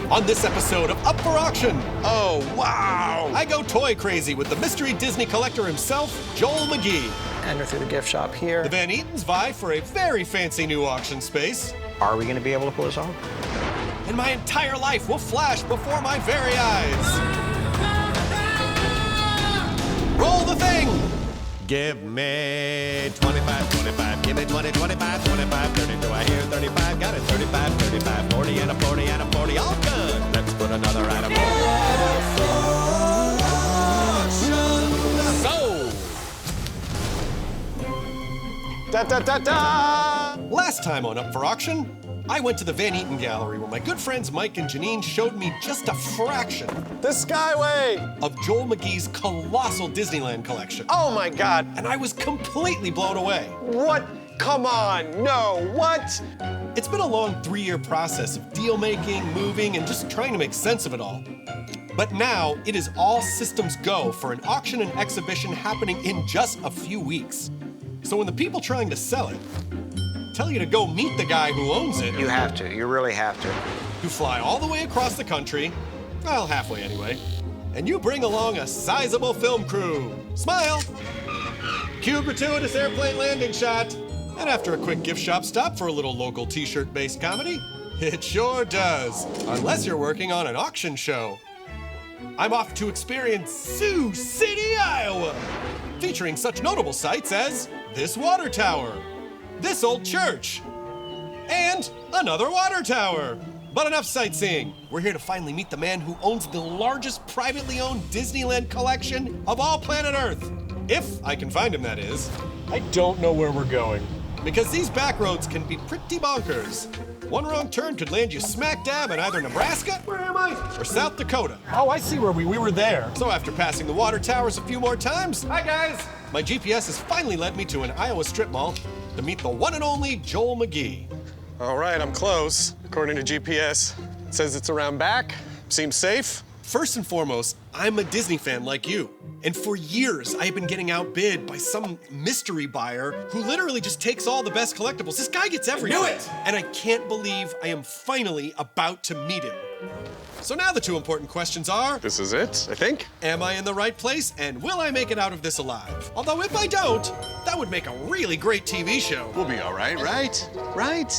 On this episode of Up for Auction, Oh, wow! I go toy crazy with the mystery Disney collector himself, Joel McGee. Enter through the gift shop here. The Van Eatons vie for a very fancy new auction space. Are we going to be able to pull this off? And my entire life will flash before my very eyes. Roll the thing! Give me 25, 25, give me 20, 25, 25, 30. Do I hear 35? Got it, 35, 35, 40, and a 40, and a 40. All good. Let's put another item Sold! Da da da da! Last time on Up for Auction, I went to the Van Eaton Gallery where my good friends Mike and Janine showed me just a fraction The Skyway! of Joel McGee's colossal Disneyland collection. Oh my God! And I was completely blown away. What? Come on! No! What? It's been a long 3-year process of deal making, moving, and just trying to make sense of it all. But now it is all systems go for an auction and exhibition happening in just a few weeks. So when the people trying to sell it tell you to go meet the guy who owns it, You have to. You really have to. you fly all the way across the country, well, halfway anyway, and you bring along a sizable film crew. Smile! Cue gratuitous airplane landing shot. And after a quick gift shop stop for a little local t-shirt-based comedy, it sure does, unless you're working on an auction show. I'm off to experience Sioux City, Iowa, featuring such notable sights as this water tower, this old church, and another water tower. But enough sightseeing. We're here to finally meet the man who owns the largest privately owned Disneyland collection of all planet Earth. If I can find him, that is. I don't know where we're going, because these back roads can be pretty bonkers. One wrong turn could land you smack dab in either Nebraska, where am I, or South Dakota. Oh, I see where we were there. So after passing the water towers a few more times, hi guys, my GPS has finally led me to an Iowa strip mall to meet the one and only Joel McGee. All right, I'm close. According to GPS, it says it's around back. Seems safe. First and foremost, I'm a Disney fan like you. And for years, I've been getting outbid by some mystery buyer who literally just takes all the best collectibles. This guy gets everything. knew it! And I can't believe I am finally about to meet him. So now the two important questions are, This is it, I think. am I in the right place and will I make it out of this alive? Although if I don't, that would make a really great TV show. We'll be all right, right? Right?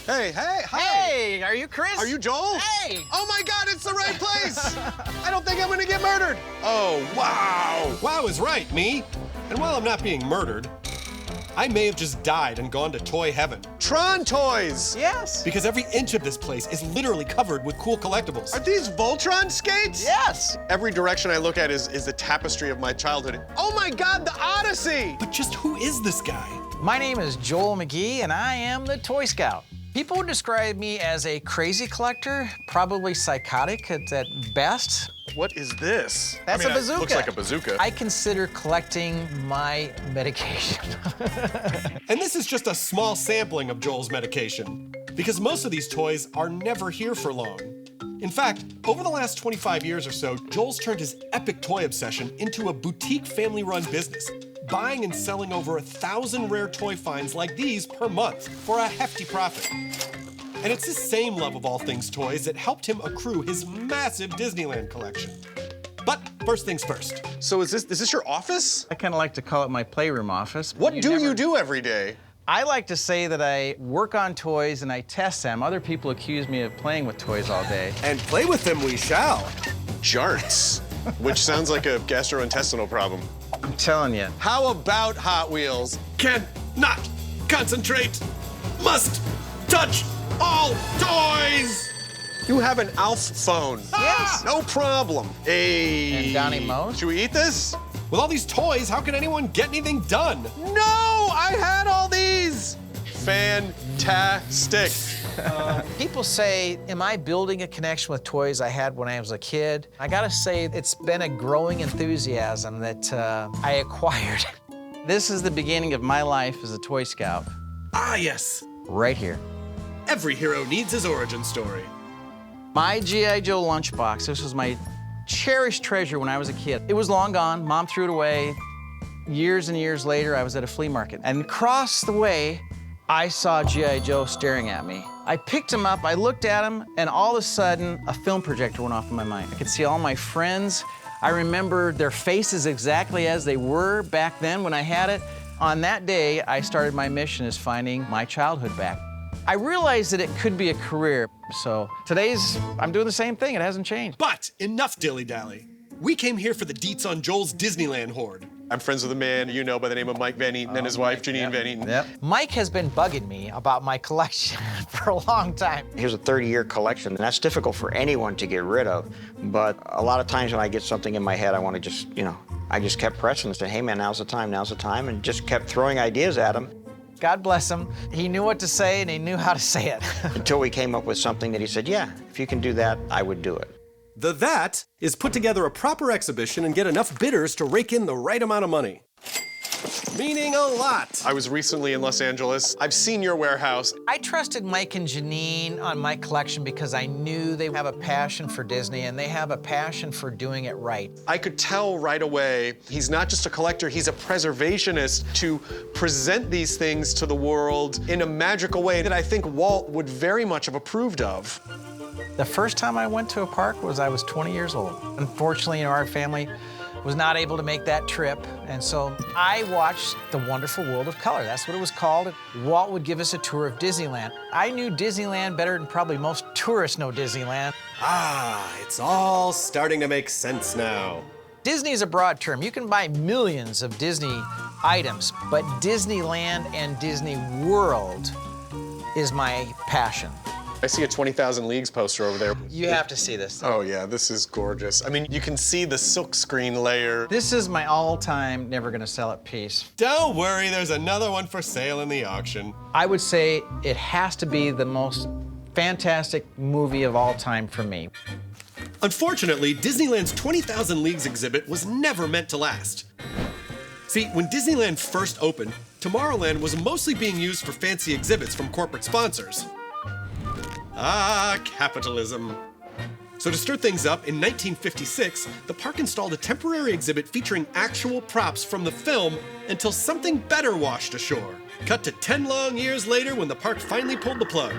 Hey, hey, hi! Hey, are you Chris? Are you Joel? Hey! Oh my God, it's the right place! I don't think I'm gonna get murdered. Oh, wow! Wow is right, me. And while I'm not being murdered, I may have just died and gone to toy heaven. Tron toys! Yes. Because every inch of this place is literally covered with cool collectibles. Are these Voltron skates? Yes. Every direction I look at is the tapestry of my childhood. Oh my God, the Odyssey! But just who is this guy? My name is Joel McGee, and I am the Toy Scout. People would describe me as a crazy collector, probably psychotic at best. What is this? That's I mean, a bazooka. It looks like a bazooka. I consider collecting my medication. And this is just a small sampling of Joel's medication, because most of these toys are never here for long. In fact, over the last 25 years or so, Joel's turned his epic toy obsession into a boutique family-run business, buying and selling over 1,000 rare toy finds like these per month for a hefty profit. And it's this same love of all things toys that helped him accrue his massive Disneyland collection. But first things first. So is this your office? I kind of like to call it my playroom office. What do you do every day? I like to say that I work on toys and I test them. Other people accuse me of playing with toys all day. And play with them we shall. Jarts, which sounds like a gastrointestinal problem. I'm telling you. How about Hot Wheels? Can not concentrate. Must touch all toys. You have an Alf phone. Yes. No problem. Hey. And Donnie Mo's? Should we eat this? With all these toys, how can anyone get anything done? No, I had all these. Fantastic. People say, am I building a connection with toys I had when I was a kid? I gotta say, it's been a growing enthusiasm that I acquired. This is the beginning of my life as a Toy Scout. Ah, yes. Right here. Every hero needs his origin story. My G.I. Joe lunchbox, this was my cherished treasure when I was a kid. It was long gone, Mom threw it away. Years and years later, I was at a flea market. And across the way, I saw G.I. Joe staring at me. I picked them up, I looked at them, and all of a sudden, a film projector went off in my mind. I could see all my friends. I remember their faces exactly as they were back then when I had it. On that day, I started my mission as finding my childhood back. I realized that it could be a career, so I'm doing the same thing, it hasn't changed. But enough dilly-dally. We came here for the deets on Joel's Disneyland hoard. I'm friends with a man you know by the name of Mike Van Eaton and his wife, Janine Van Eaton. Yep. Mike has been bugging me about my collection for a long time. Here's a 30-year collection, and that's difficult for anyone to get rid of. But a lot of times when I get something in my head, I want to just, I just kept pressing and said, hey man, now's the time, and just kept throwing ideas at him. God bless him. He knew what to say and he knew how to say it. Until we came up with something that he said, yeah, if you can do that, I would do it. The that is put together a proper exhibition and get enough bidders to rake in the right amount of money. Meaning a lot. I was recently in Los Angeles. I've seen your warehouse. I trusted Mike and Janine on my collection because I knew they have a passion for Disney and they have a passion for doing it right. I could tell right away, he's not just a collector, he's a preservationist to present these things to the world in a magical way that I think Walt would very much have approved of. The first time I went to a park was I was 20 years old. Unfortunately, our family was not able to make that trip, and so I watched The Wonderful World of Color. That's what it was called. Walt would give us a tour of Disneyland. I knew Disneyland better than probably most tourists know Disneyland. It's all starting to make sense now. Disney is a broad term. You can buy millions of Disney items, but Disneyland and Disney World is my passion. I see a 20,000 Leagues poster over there. You have to see this. Oh yeah, this is gorgeous. I mean, you can see the silk screen layer. This is my all-time never gonna sell it piece. Don't worry, there's another one for sale in the auction. I would say it has to be the most fantastic movie of all time for me. Unfortunately, Disneyland's 20,000 Leagues exhibit was never meant to last. See, when Disneyland first opened, Tomorrowland was mostly being used for fancy exhibits from corporate sponsors. Capitalism. So to stir things up, in 1956, the park installed a temporary exhibit featuring actual props from the film until something better washed ashore. Cut to 10 long years later when the park finally pulled the plug,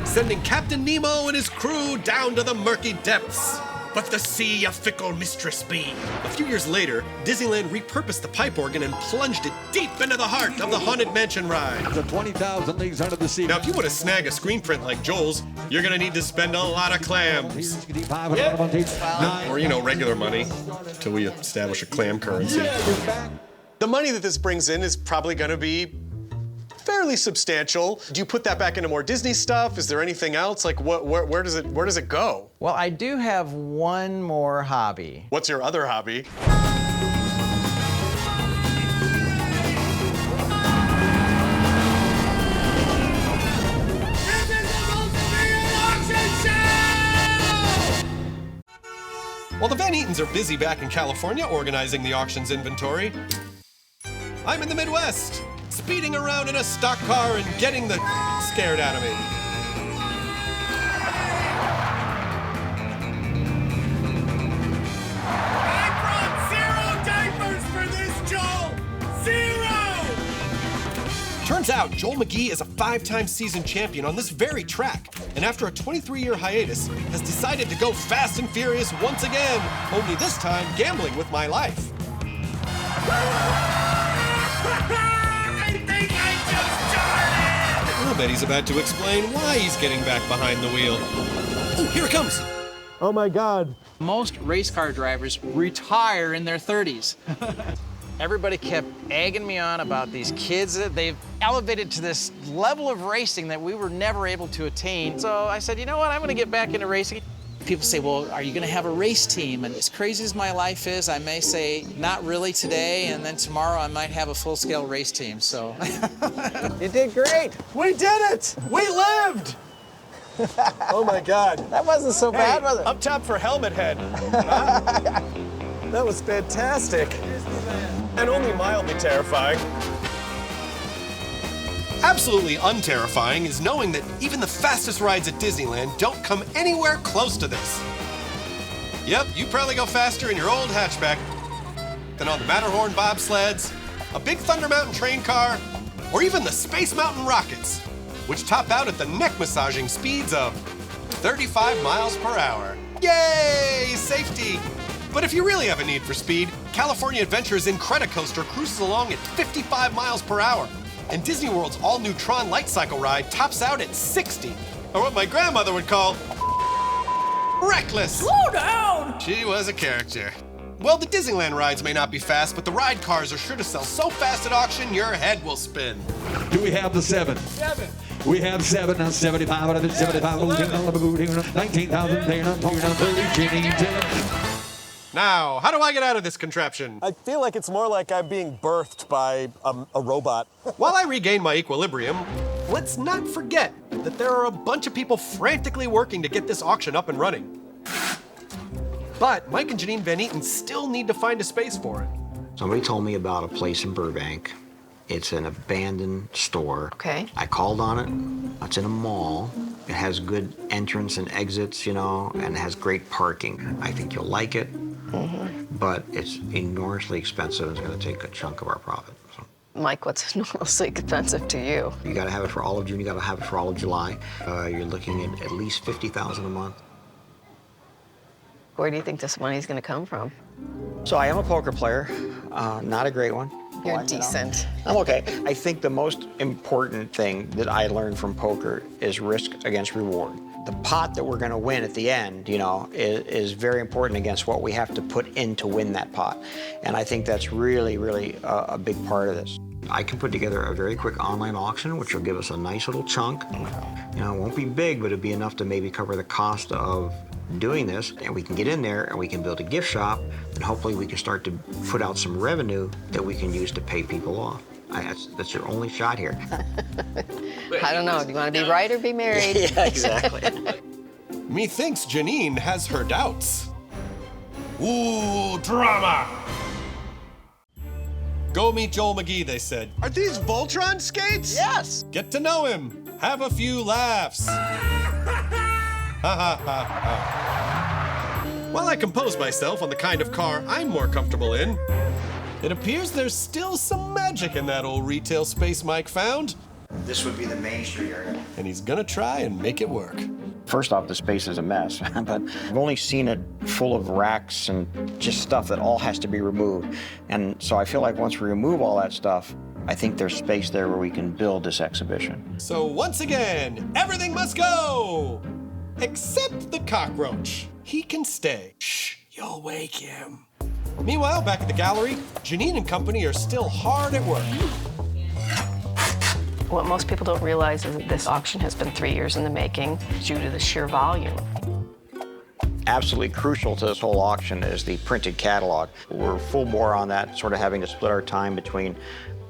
sending Captain Nemo and his crew down to the murky depths. But the sea a fickle mistress be. A few years later, Disneyland repurposed the pipe organ and plunged it deep into the heart of the Haunted Mansion ride. The 20,000 Leagues Under the Sea. Now, if you want to snag a screen print like Joel's, you're gonna need to spend a lot of clams. Or, regular money, till we establish a clam currency. The money that this brings in is probably gonna be fairly substantial. Do you put that back into more Disney stuff? Is there anything else? Like, where does it go? Well, I do have one more hobby. What's your other hobby? While the Van Eatons are busy back in California organizing the auction's inventory, I'm in the Midwest, speeding around in a stock car and getting the scared out of me. I brought 0 diapers for this, Joel! 0! Turns out Joel McGee is a 5-time season champion on this very track, and after a 23-year hiatus, has decided to go fast and furious once again, only this time gambling with my life. I bet he's about to explain why he's getting back behind the wheel. Oh, here it comes! Oh my God. Most race car drivers retire in their 30s. Everybody kept egging me on about these kids that they've elevated to this level of racing that we were never able to attain. So I said, you know what, I'm gonna get back into racing. People say, well, are you gonna have a race team? And as crazy as my life is, I may say, not really today, and then tomorrow I might have a full-scale race team, so. You did great. We did it. We lived. Oh my God. That wasn't so bad, was it? Up top for Helmet Head. That was fantastic. And only mildly terrifying. Absolutely unterrifying is knowing that even the fastest rides at Disneyland don't come anywhere close to this. Yep, you probably go faster in your old hatchback than on the Matterhorn bobsleds, a big Thunder Mountain train car, or even the Space Mountain rockets. which top out at the neck-massaging speeds of 35 miles per hour. Yay, safety! But if you really have a need for speed, California Adventure's Incredicoaster cruises along at 55 miles per hour. And Disney World's all-new Tron Light Cycle ride tops out at 60, or what my grandmother would call reckless. Slow down! She was a character. Well, the Disneyland rides may not be fast, but the ride cars are sure to sell so fast at auction, your head will spin. Do we have the 7? 7. We have 7 and 75 out of the 75. 19,000, 30, Now, how do I get out of this contraption? I feel like it's more like I'm being birthed by a robot. While I regain my equilibrium, let's not forget that there are a bunch of people frantically working to get this auction up and running. But Mike and Janine Van Eaton still need to find a space for it. Somebody told me about a place in Burbank. It's an abandoned store. Okay. I called on it. It's in a mall. It has good entrance and exits, you know, and it has great parking. I think you'll like it, but it's enormously expensive. It's going to take a chunk of our profit. So. Mike, what's enormously expensive to you? You got to have it for all of June. You got to have it for all of July. You're looking at least $50,000 a month. Where do you think this money's going to come from? So I am a poker player, not a great one. You're decent. I'm okay. I think the most important thing that I learned from poker is risk against reward. The pot that we're going to win at the end, you know, is very important against what we have to put in to win that pot. And I think that's really, really a big part of this. I can put together a very quick online auction, which will give us a nice little chunk. You know, it won't be big, but it'll be enough to maybe cover the cost of doing this, and we can get in there and we can build a gift shop, and hopefully we can start to put out some revenue that we can use to pay people off. That's your only shot here. I don't know. Do you want to be right or be married? Yeah, exactly. Methinks Janine has her doubts. Ooh, drama! Go meet Joel McGee, they said. Are these Voltron skates? Yes. Get to know him. Have a few laughs. Ha ha ha ha. While I compose myself on the kind of car I'm more comfortable in, it appears there's still some magic in that old retail space Mike found, This would be the Main Street area. and he's gonna try and make it work. First off, the space is a mess, but I've only seen it full of racks and just stuff that all has to be removed. And so I feel like once we remove all that stuff, I think there's space there where we can build this exhibition. So once again, everything must go! Except the cockroach. He can stay. Shh, you'll wake him. Meanwhile, back at the gallery, Janine and company are still hard at work. What most people don't realize is that this auction has been 3 years in the making due to the sheer volume. Absolutely crucial to this whole auction is the printed catalog. We're full bore on that, sort of having to split our time between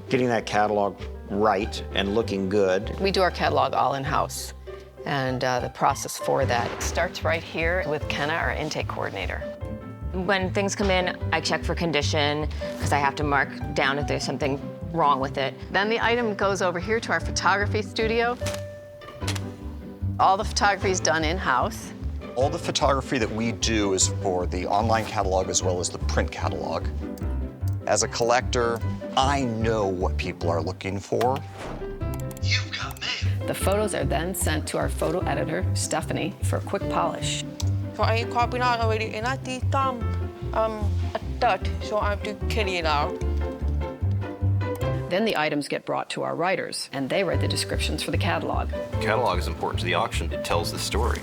getting that catalog right and looking good. We do our catalog all in-house, and the process for that starts right here with Kenna, our intake coordinator. When things come in, I check for condition because I have to mark down if there's something wrong with it. Then the item goes over here to our photography studio. All the photography is done in-house. All the photography that we do is for the online catalog as well as the print catalog. As a collector, I know what people are looking for. You've got mail. The photos are then sent to our photo editor, Stephanie, for a quick polish. So I copy out already, and I did a touch, so I have to carry it out. Then the items get brought to our writers, and they write the descriptions for the catalog. Catalog is important to the auction. It tells the story.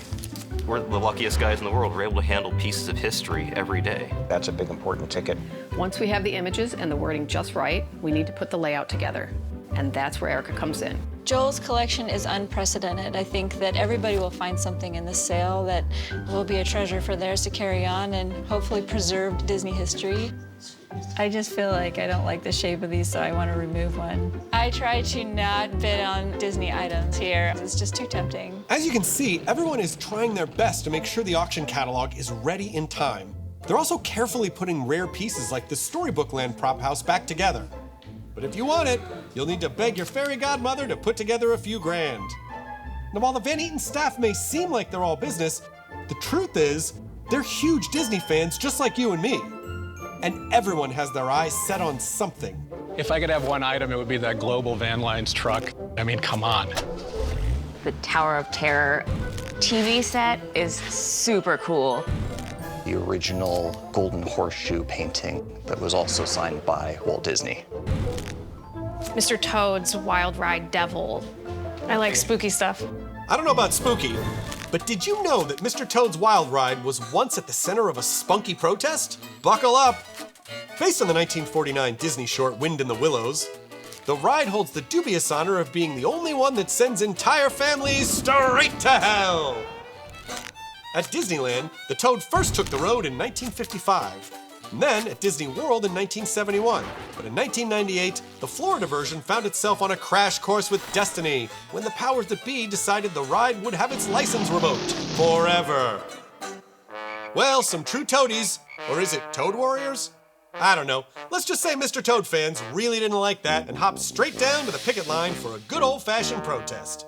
We're the luckiest guys in the world. We're able to handle pieces of history every day. That's a big important ticket. Once we have the images and the wording just right, we need to put the layout together. And that's where Erica comes in. Joel's collection is unprecedented. I think that everybody will find something in this sale that will be a treasure for theirs to carry on and hopefully preserve Disney history. I just feel like I don't like the shape of these, so I want to remove one. I try to not bid on Disney items here. It's just too tempting. As you can see, everyone is trying their best to make sure the auction catalog is ready in time. They're also carefully putting rare pieces like the Storybook Land prop house back together. But if you want it, you'll need to beg your fairy godmother to put together a few grand. Now, while the Van Eaton staff may seem like they're all business, the truth is, they're huge Disney fans just like you and me. And everyone has their eyes set on something. If I could have one item, it would be that Global Van Lines truck. I mean, come on. The Tower of Terror TV set is super cool. The original Golden Horseshoe painting that was also signed by Walt Disney. Mr. Toad's Wild Ride Devil. I like spooky stuff. I don't know about spooky, but did you know that Mr. Toad's Wild Ride was once at the center of a spunky protest? Buckle up! Based on the 1949 Disney short Wind in the Willows, the ride holds the dubious honor of being the only one that sends entire families straight to hell. At Disneyland, the Toad first took the road in 1955, and then at Disney World in 1971. But in 1998, the Florida version found itself on a crash course with destiny when the powers that be decided the ride would have its license revoked forever. Well, some true toadies, or is it Toad Warriors? I don't know. Let's just say Mr. Toad fans really didn't like that and hopped straight down to the picket line for a good old-fashioned protest.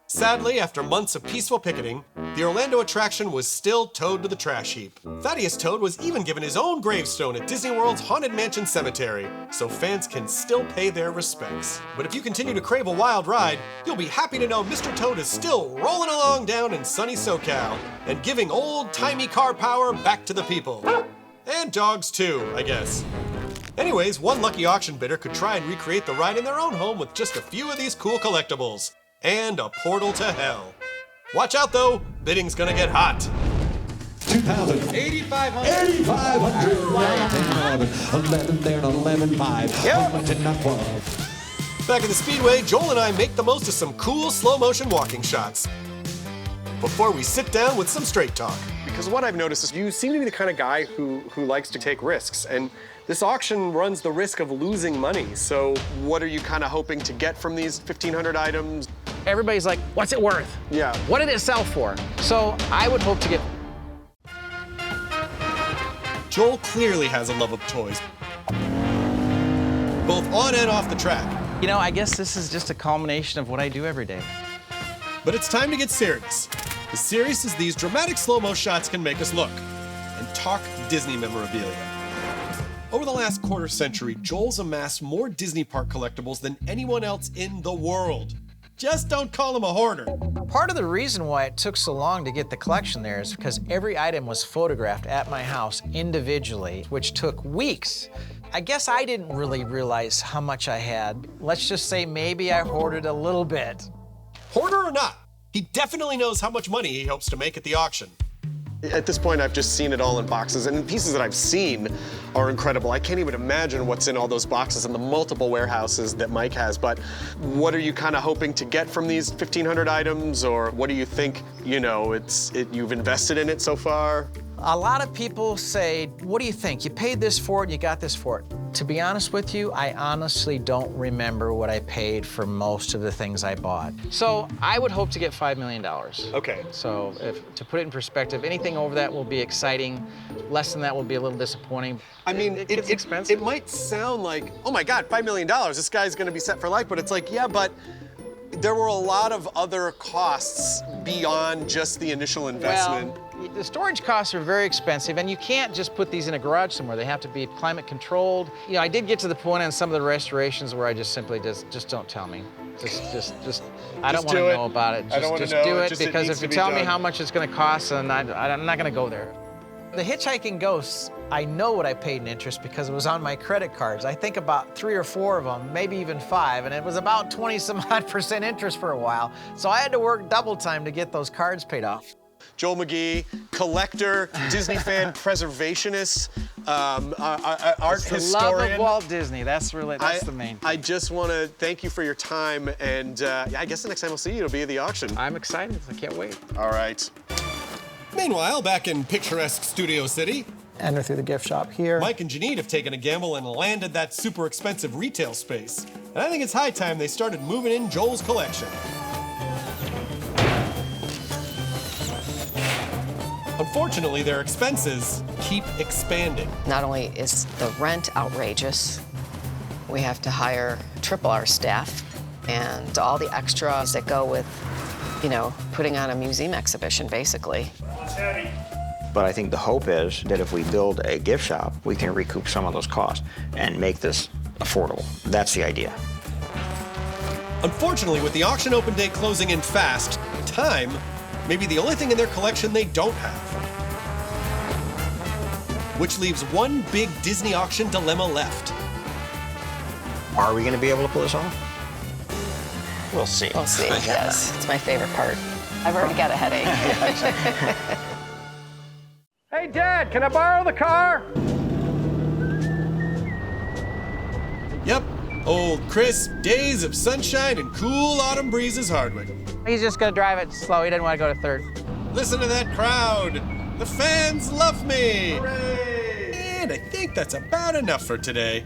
Sadly, after months of peaceful picketing, the Orlando attraction was still towed to the trash heap. Thaddeus Toad was even given his own gravestone at Disney World's Haunted Mansion Cemetery, so fans can still pay their respects. But if you continue to crave a wild ride, you'll be happy to know Mr. Toad is still rolling along down in sunny SoCal and giving old-timey car power back to the people. And dogs too, I guess. Anyways, one lucky auction bidder could try and recreate the ride in their own home with just a few of these cool collectibles. And a portal to hell. Watch out though, bidding's gonna get hot. 2,000. 8,500. 8,500. 11 there and 11.5. Yep. Back at the Speedway, Joel and I make the most of some cool slow motion walking shots before we sit down with some straight talk. Because what I've noticed is you seem to be the kind of guy who likes to take risks, and this auction runs the risk of losing money. So what are you kind of hoping to get from these 1,500 items? Everybody's like, what's it worth? Yeah. What did it sell for? So I would hope to get... Joel clearly has a love of toys, both on and off the track. You know, I guess this is just a culmination of what I do every day. But it's time to get serious. As serious as these dramatic slow-mo shots can make us look, and talk Disney memorabilia. Over the last quarter century, Joel's amassed more Disney Park collectibles than anyone else in the world. Just don't call him a hoarder. Part of the reason why it took so long to get the collection there is because every item was photographed at my house individually, which took weeks. I guess I didn't really realize how much I had. Let's just say maybe I hoarded a little bit. Hoarder or not, he definitely knows how much money he hopes to make at the auction. At this point, I've just seen it all in boxes, and the pieces that I've seen are incredible. I can't even imagine what's in all those boxes and the multiple warehouses that Mike has, but what are you kind of hoping to get from these 1,500 items, or what do you think, you know, you've invested in it so far? A lot of people say, what do you think? You paid this for it, you got this for it. To be honest with you, I honestly don't remember what I paid for most of the things I bought. So I would hope to get $5 million. Okay. So to put it in perspective, anything over that will be exciting. Less than that will be a little disappointing. I mean, it's expensive. It might sound like, oh my God, $5 million, this guy's gonna be set for life, but it's like, yeah, but there were a lot of other costs beyond just the initial investment. Well, the storage costs are very expensive, and you can't just put these in a garage somewhere. They have to be climate controlled. You know, I did get to the point on some of the restorations where I just simply just don't tell me. I don't want to know about it. Just do it, because if you tell me how much it's going to cost, then I'm not going to go there. The hitchhiking ghosts, I know what I paid in interest because it was on my credit cards. I think about 3 or 4 of them, maybe even 5, and it was about 20-some-odd% interest for a while. So I had to work double time to get those cards paid off. Joel McGee, collector, Disney fan, preservationist, art historian. The love of Walt Disney, that's the main thing. I just want to thank you for your time, and I guess the next time we'll see you, it'll be at the auction. I'm excited, I can't wait. All right. Meanwhile, back in picturesque Studio City, enter through the gift shop here. Mike and Janine have taken a gamble and landed that super expensive retail space. And I think it's high time they started moving in Joel's collection. Unfortunately, their expenses keep expanding. Not only is the rent outrageous, we have to hire triple our staff and all the extras that go with, you know, putting on a museum exhibition, basically. But I think the hope is that if we build a gift shop, we can recoup some of those costs and make this affordable. That's the idea. Unfortunately, with the auction open day closing in fast, time may be the only thing in their collection they don't have. Which leaves one big Disney auction dilemma left. Are we going to be able to pull this off? We'll see. We'll see, yes. It's my favorite part. I've already got a headache. Hey, Dad, can I borrow the car? Yep, old crisp days of sunshine and cool autumn breezes Hardwick. He's just gonna drive it slow. He doesn't want to go to third. Listen to that crowd. The fans love me. Hooray! And I think that's about enough for today.